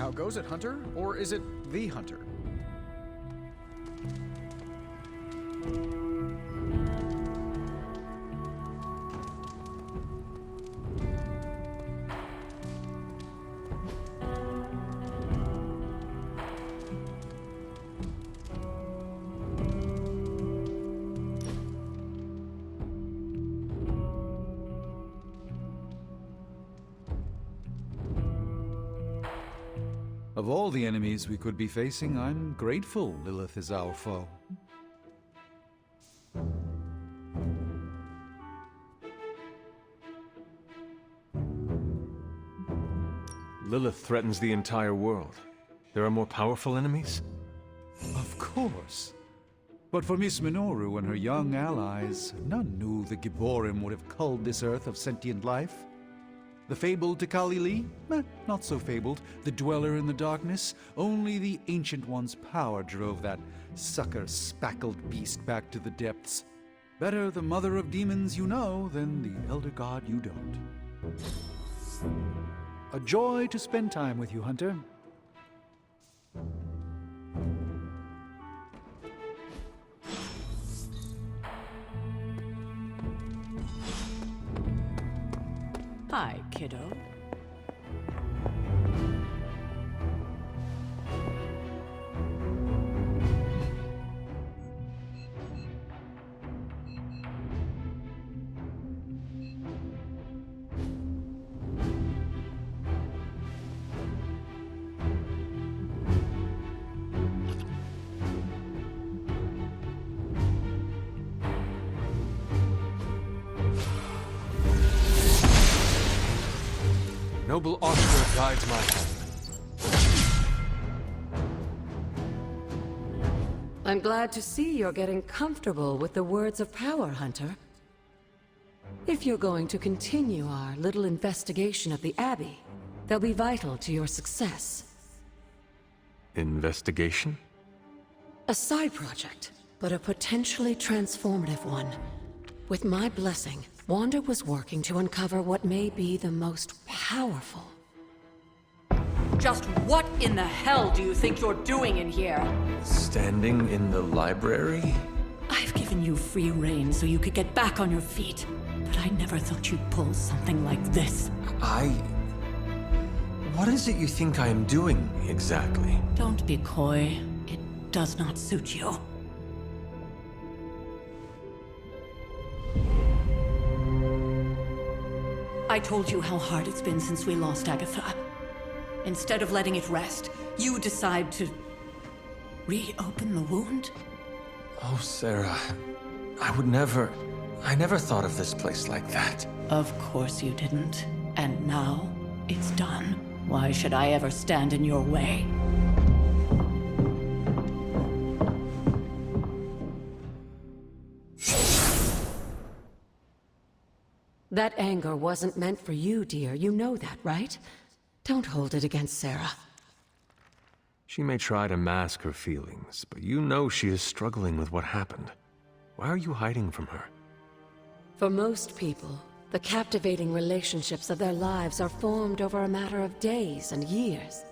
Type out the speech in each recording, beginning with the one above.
How goes it, Hunter? Or is it the Hunter? Of all the enemies we could be facing, I'm grateful Lilith is our foe. Lilith threatens the entire world. There are more powerful enemies? Of course. But for Miss Minoru and her young allies, none knew the Gibborim would have culled this earth of sentient life. The fabled Tikali Lee? Not so fabled. The Dweller in the Darkness? Only the Ancient One's power drove that sucker-spackled beast back to the depths. Better the Mother of Demons you know than the Elder God you don't. A joy to spend time with you, Hunter. Hi, kiddo. Noble Oscar guides my hand. I'm glad to see you're getting comfortable with the words of power, Hunter. If you're going to continue our little investigation of the Abbey, they'll be vital to your success. Investigation? A side project, but a potentially transformative one. With my blessing, Wanda was working to uncover what may be the most powerful. Just what in the hell do you think you're doing in here? Standing in the library? I've given you free rein so you could get back on your feet, but I never thought you'd pull something like this. What is it you think I am doing, exactly? Don't be coy. It does not suit you. I told you how hard it's been since we lost Agatha. Instead of letting it rest, you decide to reopen the wound? Oh, Sarah. I never thought of this place like that. Of course you didn't. And now, it's done. Why should I ever stand in your way? That anger wasn't meant for you, dear. You know that, right? Don't hold it against Sarah. She may try to mask her feelings, but you know she is struggling with what happened. Why are you hiding from her? For most people, the captivating relationships of their lives are formed over a matter of days and years.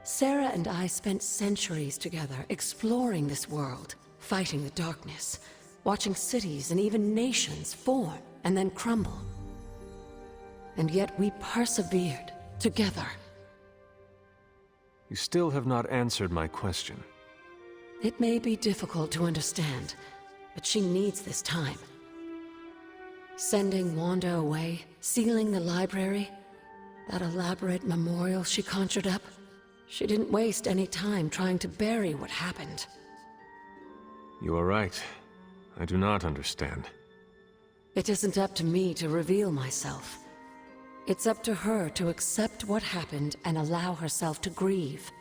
Sarah and I spent centuries together exploring this world, fighting the darkness, watching cities and even nations form and then crumble. And yet we persevered, together. You still have not answered my question. It may be difficult to understand, but she needs this time. Sending Wanda away, sealing the library, that elaborate memorial she conjured up, she didn't waste any time trying to bury what happened. You are right. I do not understand. It isn't up to me to reveal myself. It's up to her to accept what happened and allow herself to grieve.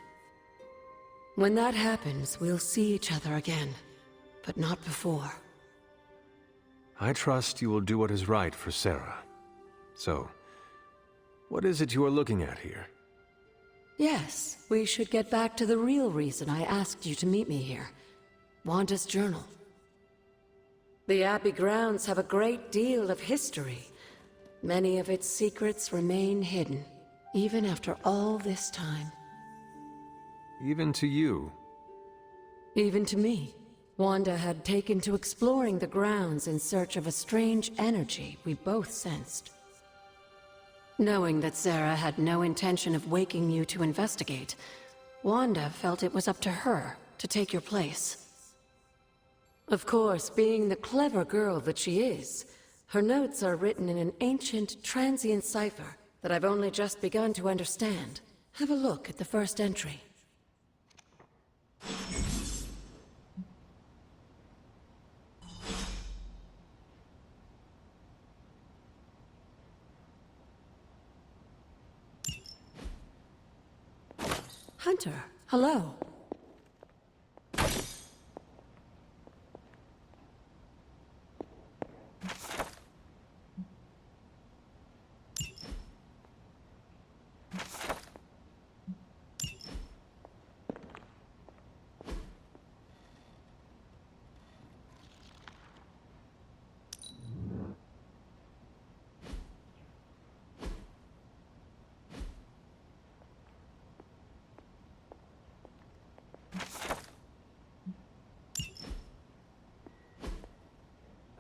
When that happens, we'll see each other again, but not before. I trust you will do what is right for Sarah. So, what is it you are looking at here? Yes, we should get back to the real reason I asked you to meet me here. Wanda's journal. The Abbey grounds have a great deal of history. Many of its secrets remain hidden. even after all this time. Even to you. Even to me. Wanda had taken to exploring the grounds in search of a strange energy we both sensed. Knowing that Sarah had no intention of waking you to investigate, Wanda felt it was up to her to take your place. Of course, being the clever girl that she is, her notes are written in an ancient, transient cipher that I've only just begun to understand. Have a look at the first entry. Hunter, hello.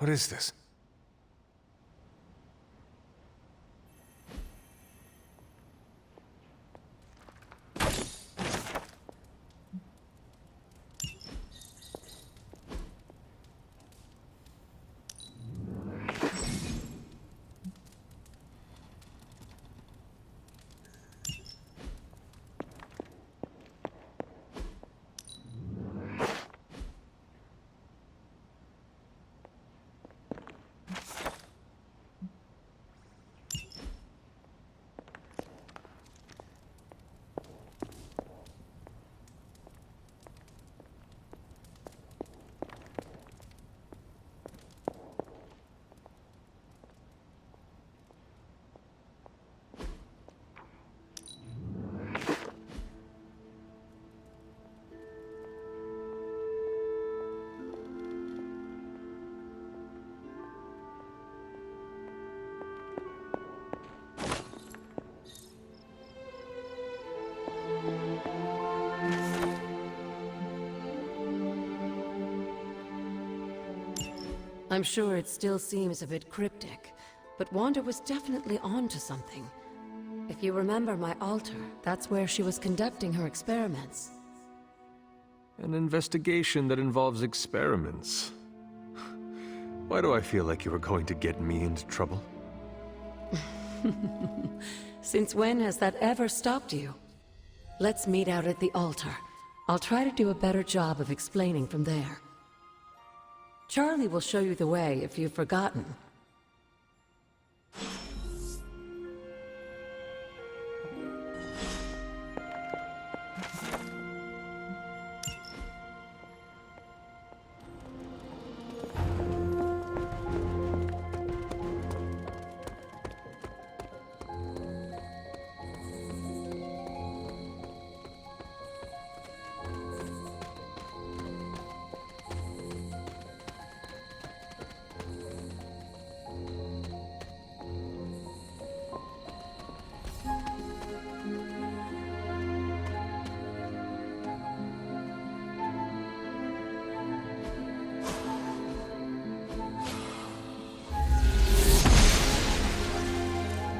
What is this? I'm sure it still seems a bit cryptic, but Wanda was definitely onto something. If you remember my altar, that's where she was conducting her experiments. An investigation that involves experiments. Why do I feel like you were going to get me into trouble? Since when has that ever stopped you? Let's meet out at the altar. I'll try to do a better job of explaining from there. Charlie will show you the way if you've forgotten.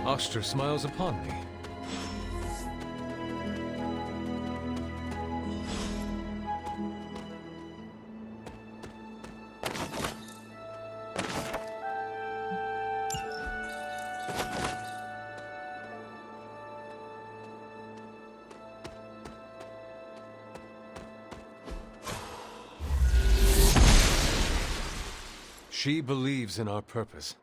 Oster smiles upon me. She believes in our purpose.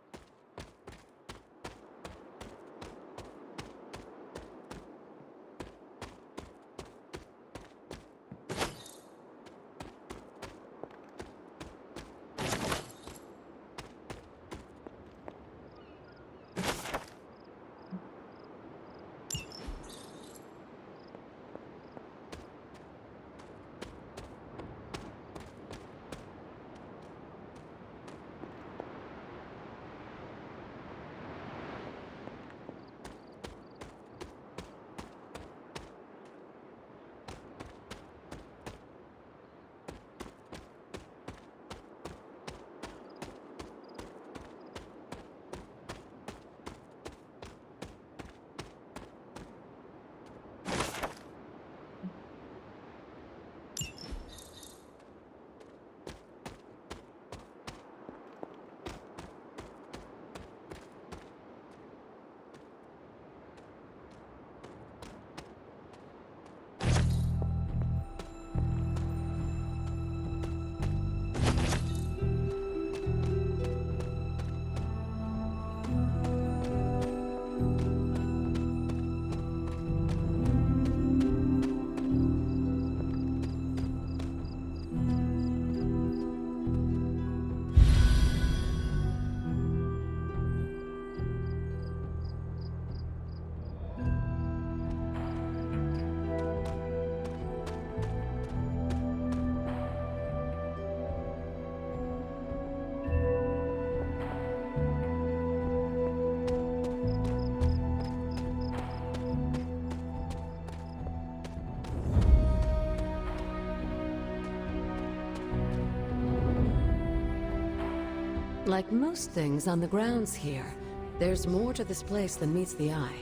Like most things on the grounds here, there's more to this place than meets the eye.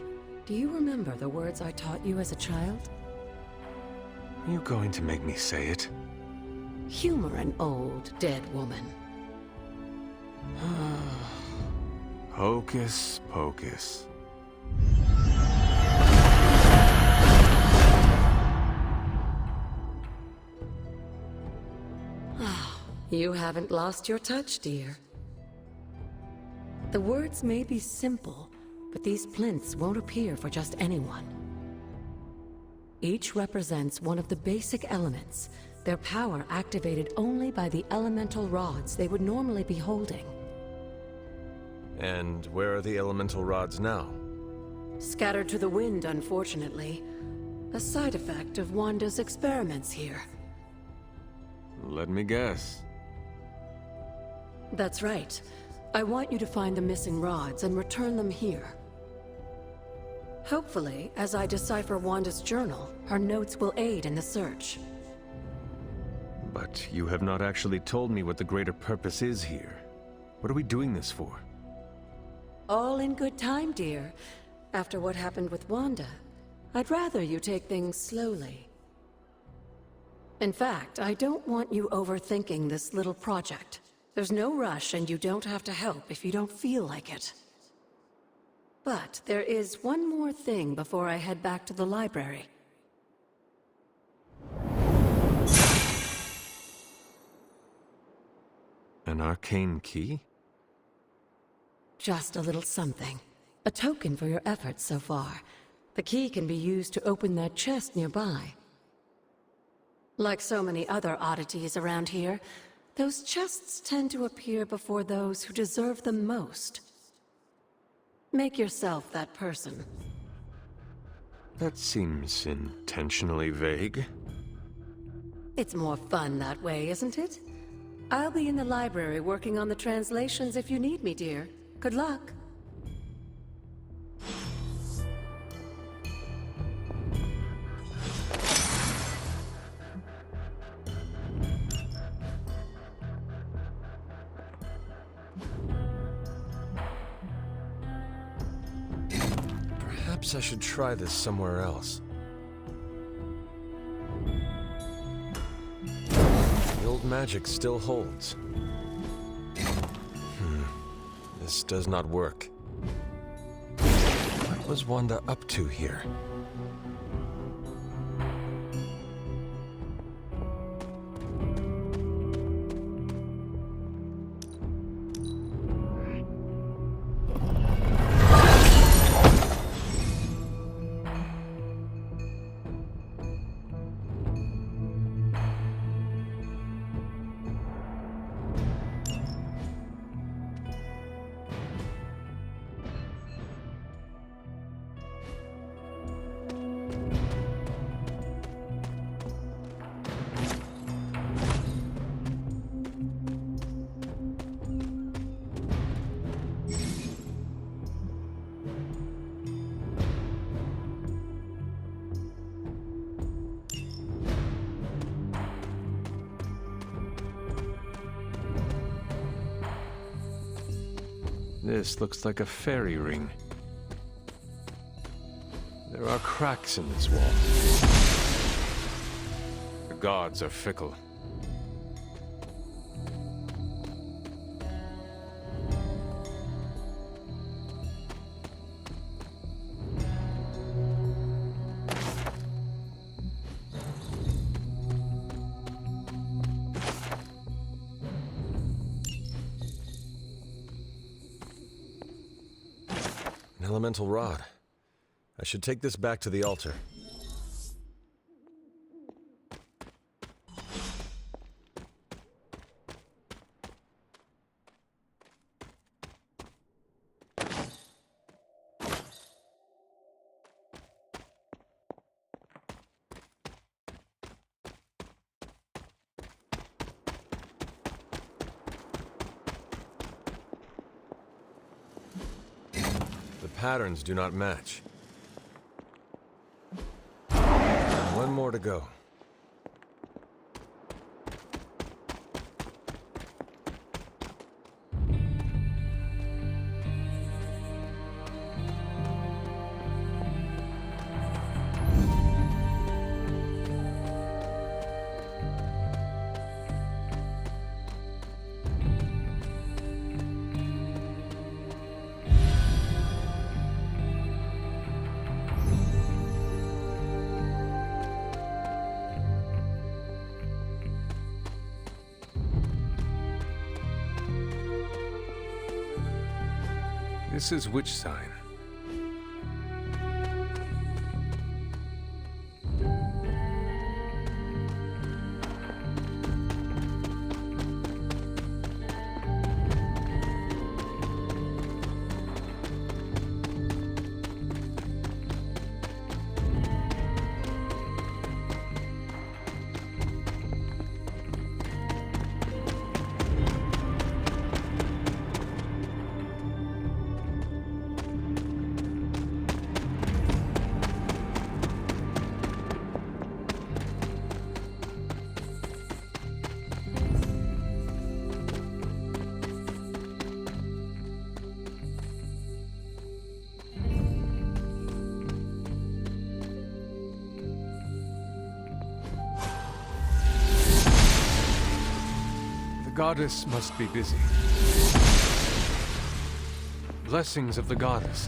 Do you remember the words I taught you as a child? Are you going to make me say it? Humor an old, dead woman. Hocus pocus. You haven't lost your touch, dear. The words may be simple, but these plinths won't appear for just anyone. Each represents one of the basic elements, their power activated only by the elemental rods they would normally be holding. And where are the elemental rods now? Scattered to the wind, unfortunately. A side effect of Wanda's experiments here. Let me guess. That's right. I want you to find the missing rods and return them here. Hopefully, as I decipher Wanda's journal, her notes will aid in the search. But you have not actually told me what the greater purpose is here. What are we doing this for? All in good time, dear. After what happened with Wanda, I'd rather you take things slowly. In fact, I don't want you overthinking this little project. There's no rush, and you don't have to help if you don't feel like it. But there is one more thing before I head back to the library. An arcane key? Just a little something. A token for your efforts so far. The key can be used to open that chest nearby. Like so many other oddities around here, those chests tend to appear before those who deserve them most. Make yourself that person. That seems intentionally vague. It's more fun that way, isn't it? I'll be in the library working on the translations if you need me, dear. Good luck. Perhaps I should try this somewhere else. The old magic still holds. This does not work. What was Wanda up to here? This looks like a fairy ring. There are cracks in this wall. The gods are fickle. Elemental rod. I should take this back to the altar. The patterns do not match. One more to go. This is which sign? The goddess must be busy. Blessings of the goddess.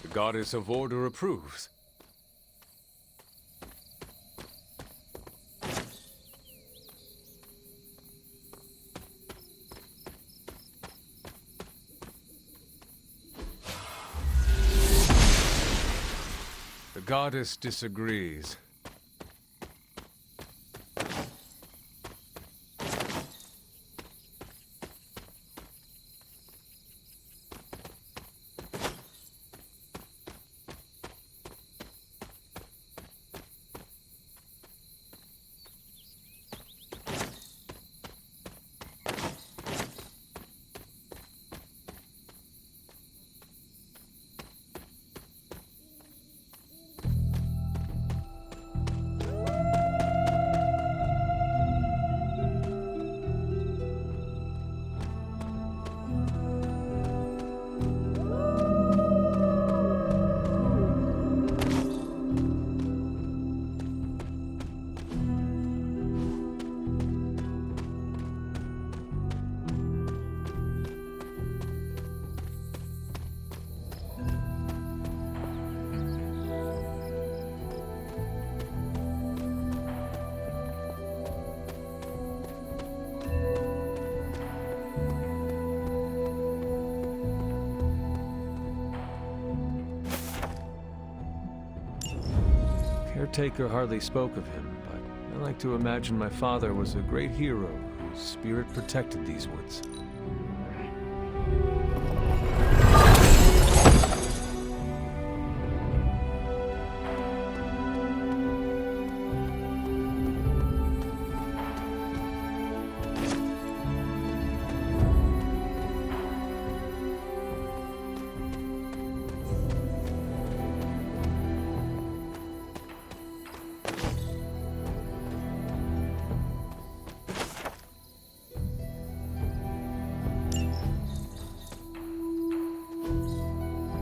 The goddess of order approves. The goddess disagrees. Caretaker hardly spoke of him, but I like to imagine my father was a great hero whose spirit protected these woods.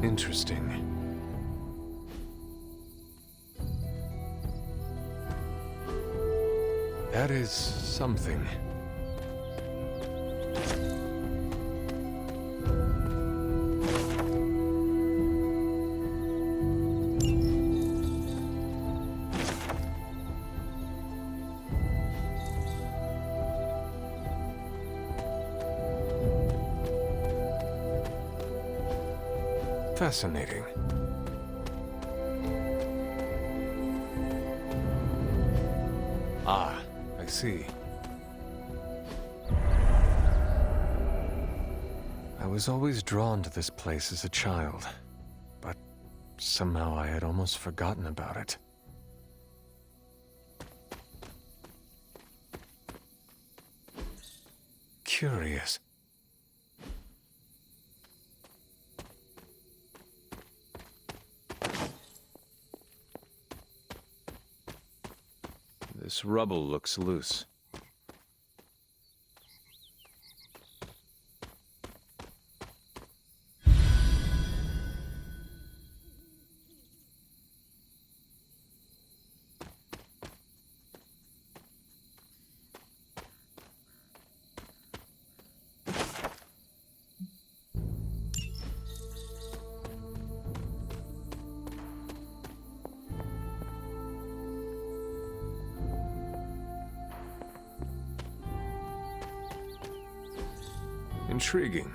Interesting. That is something. Fascinating. Ah, I see. I was always drawn to this place as a child, but somehow I had almost forgotten about it. Curious. This rubble looks loose. Intriguing.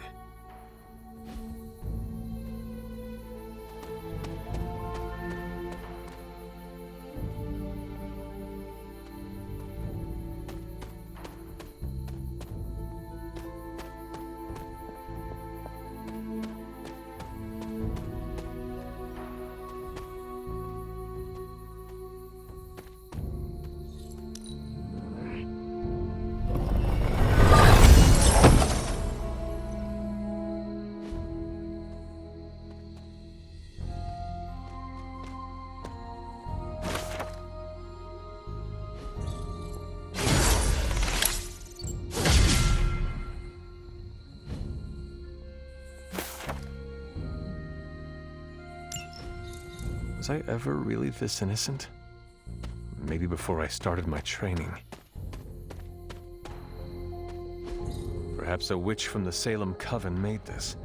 Was I ever really this innocent? Maybe before I started my training. Perhaps a witch from the Salem Coven made this.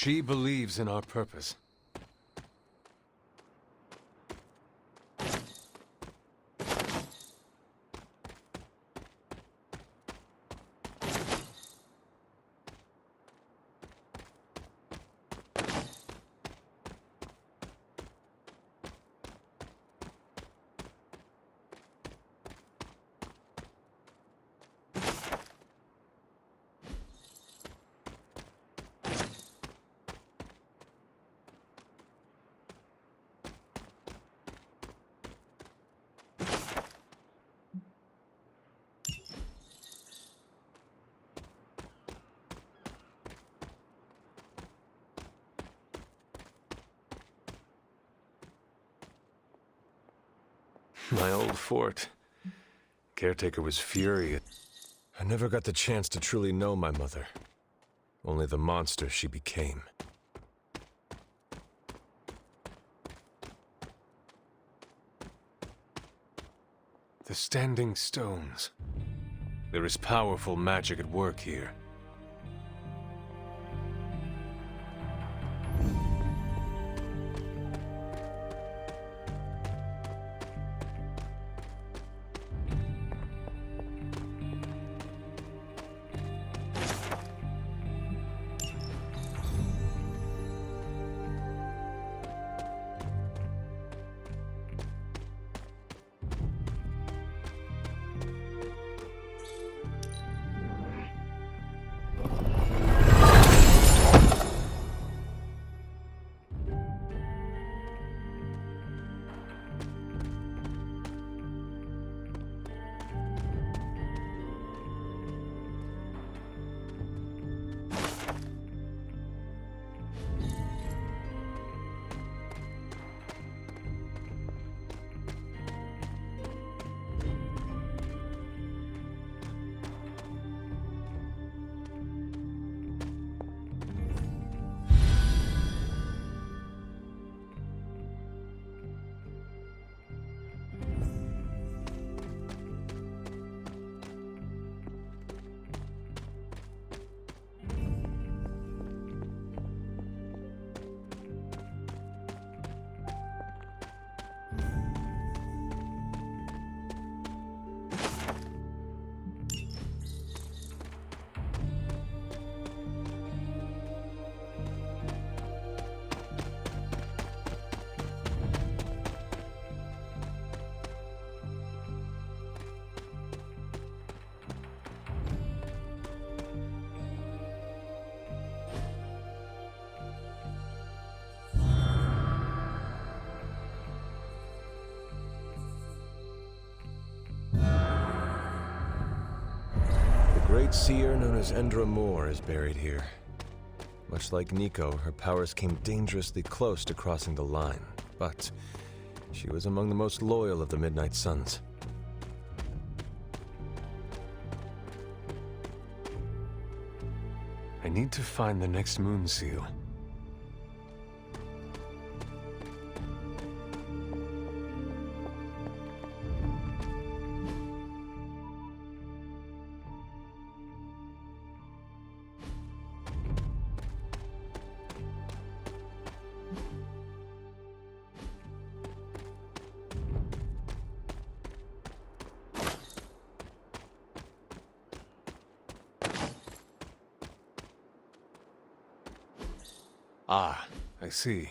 She believes in our purpose. My old fort. Caretaker was furious. I never got the chance to truly know my mother. Only the monster she became. The Standing Stones. There is powerful magic at work here. great seer known as Endra Moore is buried here. Much like Nico, her powers came dangerously close to crossing the line, but she was among the most loyal of the Midnight Suns. I need to find the next moon seal. Ah, I see.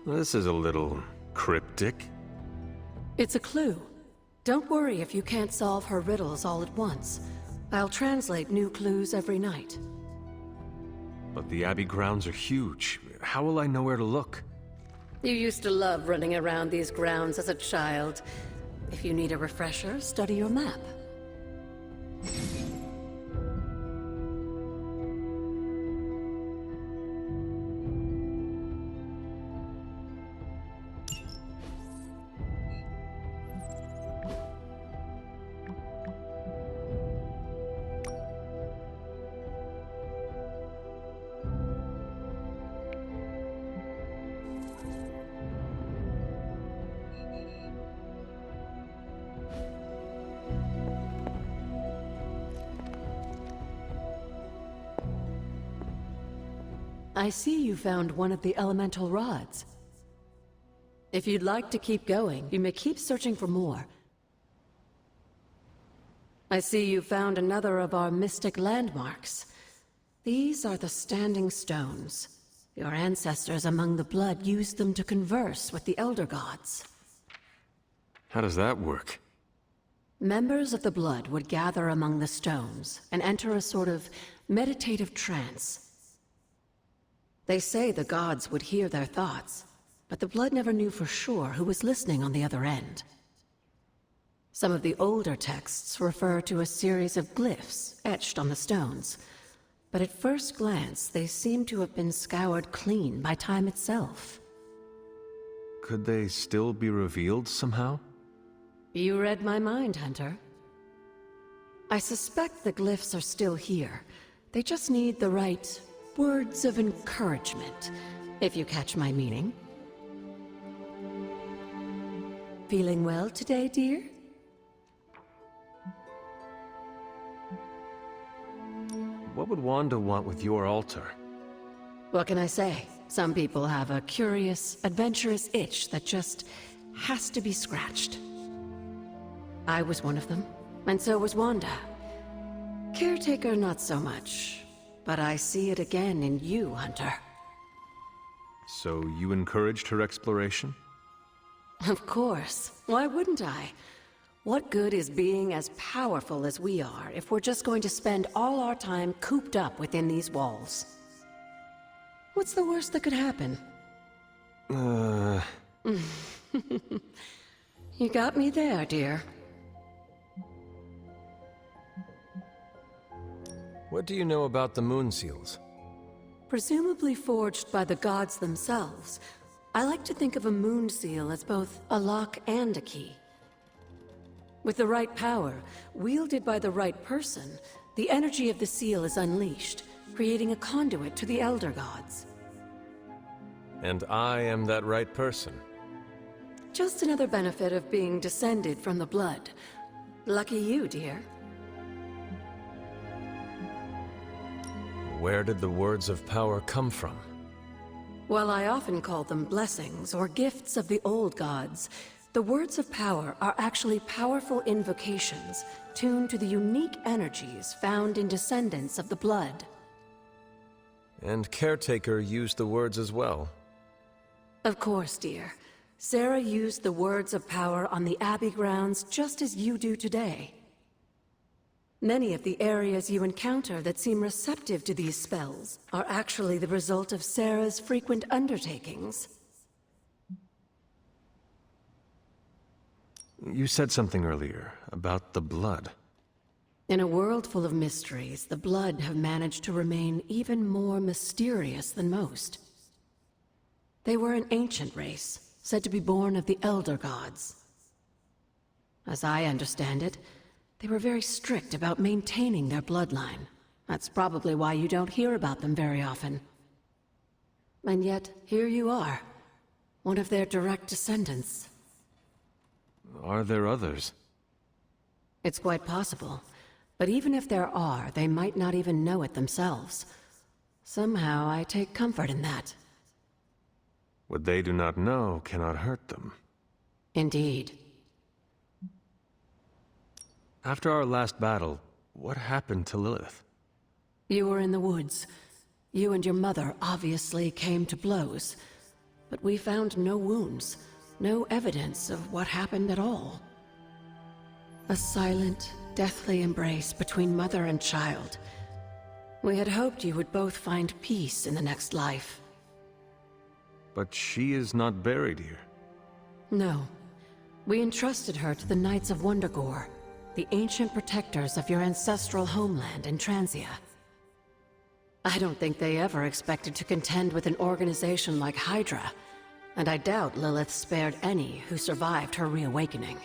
This is a little cryptic. It's a clue. Don't worry if you can't solve her riddles all at once. I'll translate new clues every night. But the Abbey grounds are huge. How will I know where to look? You used to love running around these grounds as a child. If you need a refresher, study your map. I see you found one of the elemental rods. If you'd like to keep going, you may keep searching for more. I see you found another of our mystic landmarks. These are the Standing Stones. Your ancestors among the Blood used them to converse with the Elder Gods. How does that work? Members of the Blood would gather among the stones and enter a sort of meditative trance. They say the gods would hear their thoughts, but the Blood never knew for sure who was listening on the other end. Some of the older texts refer to a series of glyphs etched on the stones, but at first glance they seem to have been scoured clean by time itself. Could they still be revealed somehow? You read my mind, Hunter. I suspect the glyphs are still here. They just need the right words of encouragement, if you catch my meaning. Feeling well today, dear? what would Wanda want with your altar? What can I say? Some people have a curious, adventurous itch that just has to be scratched. I was one of them, and so was Wanda. Caretaker, not so much. But I see it again in you, Hunter. So you encouraged her exploration? Of course. Why wouldn't I? What good is being as powerful as we are if we're just going to spend all our time cooped up within these walls? What's the worst that could happen? You got me there, dear. What do you know about the Moon Seals? Presumably forged by the gods themselves, I like to think of a moon seal as both a lock and a key. With the right power, wielded by the right person, the energy of the seal is unleashed, creating a conduit to the Elder Gods. And I am that right person. Just another benefit of being descended from the blood. Lucky you, dear. Where did the words of power come from? While I often call them blessings or gifts of the old gods, the words of power are actually powerful invocations tuned to the unique energies found in descendants of the blood. And Caretaker used the words as well. Of course, dear. Sarah used the words of power on the Abbey grounds just as you do today. Many of the areas you encounter that seem receptive to these spells are actually the result of Sarah's frequent undertakings. You said something earlier about the blood. In a world full of mysteries, the blood have managed to remain even more mysterious than most. They were an ancient race, said to be born of the Elder Gods. As I understand it, they were very strict about maintaining their bloodline. That's probably why you don't hear about them very often. And yet, here you are, one of their direct descendants. Are there others? It's quite possible. But even if there are, they might not even know it themselves. Somehow, I take comfort in that. What they do not know cannot hurt them. Indeed. After our last battle, what happened to Lilith? You were in the woods. You and your mother obviously came to blows. But we found no wounds, no evidence of what happened at all. A silent, deathly embrace between mother and child. We had hoped you would both find peace in the next life. But she is not buried here. No. We entrusted her to the Knights of Wundagore, the ancient protectors of your ancestral homeland in Transia. I don't think they ever expected to contend with an organization like Hydra, and I doubt Lilith spared any who survived her reawakening.